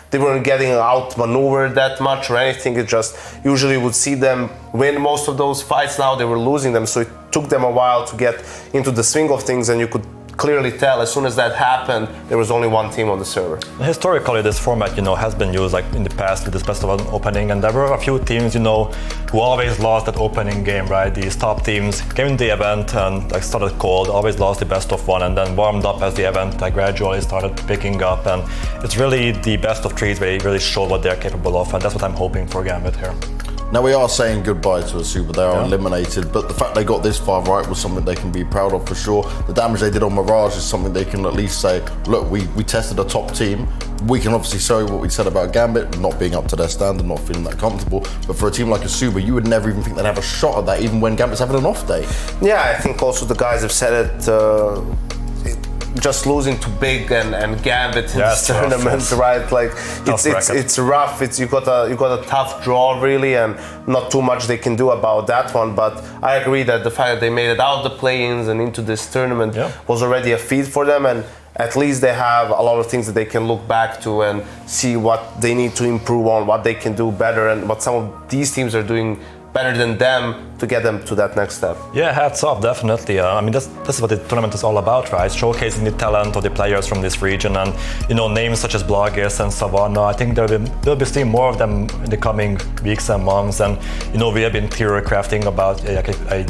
They weren't getting outmaneuvered that much or anything. It just usually would see them win most of those fights. Now they were losing them, so it took them a while to get into the swing of things, and you could clearly tell as soon as that happened, there was only one team on the server. Historically, this format, has been used in the past with this best of one opening, and there were a few teams, who always lost that opening game, right? These top teams came in the event and started cold, always lost the best of one, and then warmed up as the event gradually started picking up, and it's really the best of threes where they really show what they're capable of, and that's what I'm hoping for Gambit here. Now we are saying goodbye to eSuba, they are eliminated, but the fact they got this far right was something they can be proud of for sure. The damage they did on Mirage is something they can at least say, look, we tested a top team. We can obviously show what we said about Gambit, not being up to their standard, not feeling that comfortable, but for a team like eSuba, you would never even think they'd have a shot at that, even when Gambit's having an off day. Yeah, I think also the guys have said it, just losing to Big and Gambit in this tournament, right? It's rough. You got a tough draw really, and not too much they can do about that one. But I agree that the fact that they made it out the play-ins and into this tournament was already a feat for them, and at least they have a lot of things that they can look back to and see what they need to improve on, what they can do better, and what some of these teams are doing better than them to get them to that next step. Yeah, hats off, definitely. This is what the tournament is all about, right? Showcasing the talent of the players from this region, and names such as Blogis and Savannah. I think there'll be seeing more of them in the coming weeks and months. And we have been theory crafting about a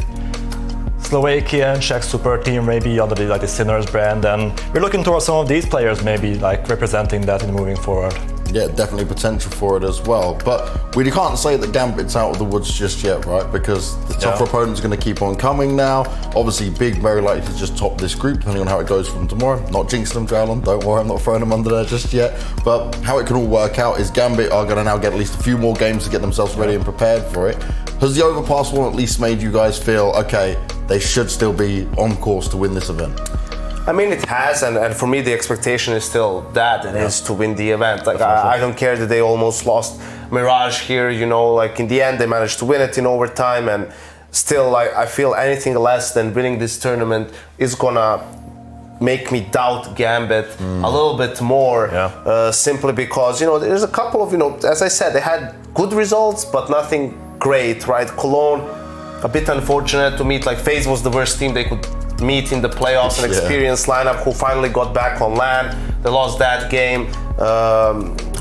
Slovakian Czech super team, maybe under the Sinners brand, and we're looking towards some of these players maybe representing that and moving forward. Yeah, definitely potential for it as well. But we can't say that Gambit's out of the woods just yet, right? Because the tougher opponent's going to keep on coming now. Obviously, Big very likely to just top this group, depending on how it goes from tomorrow. Not jinxing them, Jalen. Don't worry, I'm not throwing them under there just yet. But how it can all work out is Gambit are going to now get at least a few more games to get themselves ready and prepared for it. Has the Overpass one at least made you guys feel, okay, they should still be on course to win this event? It has, and for me the expectation is still that it is to win the event. I don't care that they almost lost Mirage here, in the end they managed to win it in overtime, and still I feel anything less than winning this tournament is gonna make me doubt Gambit a little bit more, simply because there's a couple of, as I said, they had good results but nothing great, right? Cologne, a bit unfortunate to meet, FaZe was the worst team they could meet in the playoffs, an experienced lineup who finally got back on LAN. They lost that game.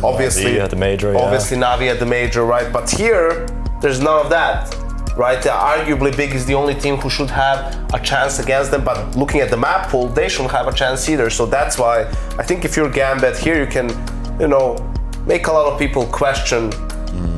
Obviously Navi at the major, obviously Navi at the major, right? But here, there's none of that, right? Arguably Big is the only team who should have a chance against them, but looking at the map pool, they shouldn't have a chance either. So that's why I think if you're Gambit here, you can, make a lot of people question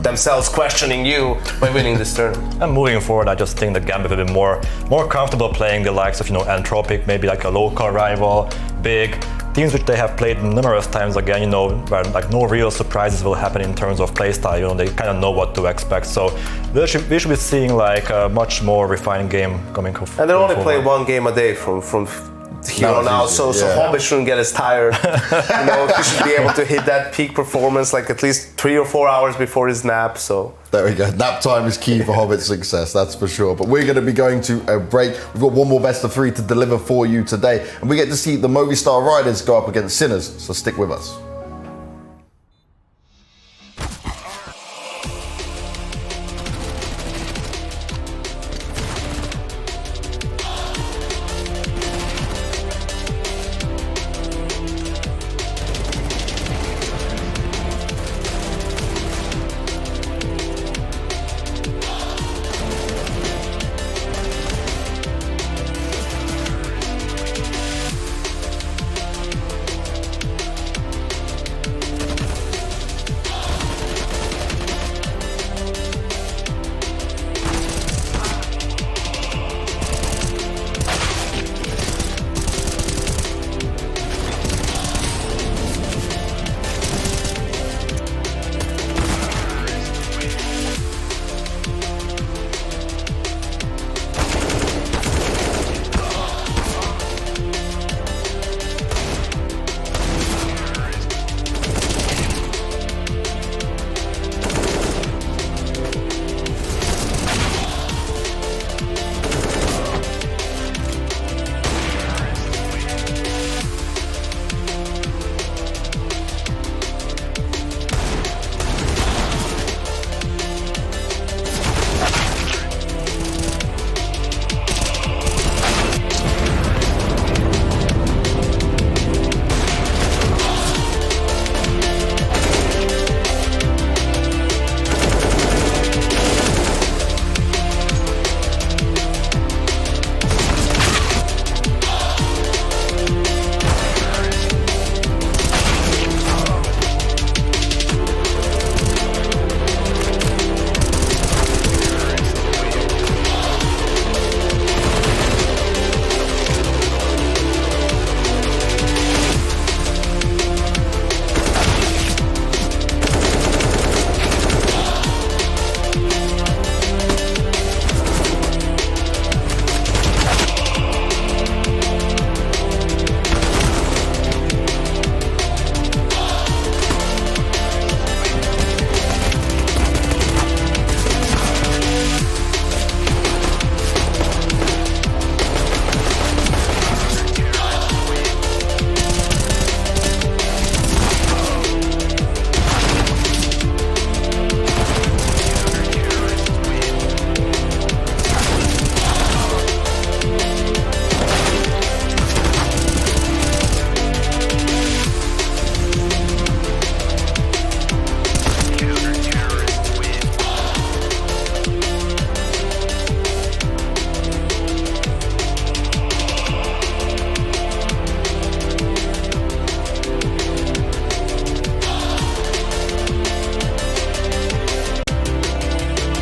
themselves, questioning you by winning this tournament. And moving forward, I just think that Gambit will be more comfortable playing the likes of Anthropic, maybe a local rival, Big teams which they have played numerous times again. Where no real surprises will happen in terms of playstyle. They kind of know what to expect. So we should be seeing a much more refined game coming. And they only play one game a day from here on out, so Hobbit shouldn't get as tired. He should be able to hit that peak performance at least 3 or 4 hours before his nap. So there we go. Nap time is key for Hobbit's success, that's for sure. But we're going to be going to a break. We've got one more best of 3 to deliver for you today, and we get to see the Movistar Riders go up against Sinners. So stick with us.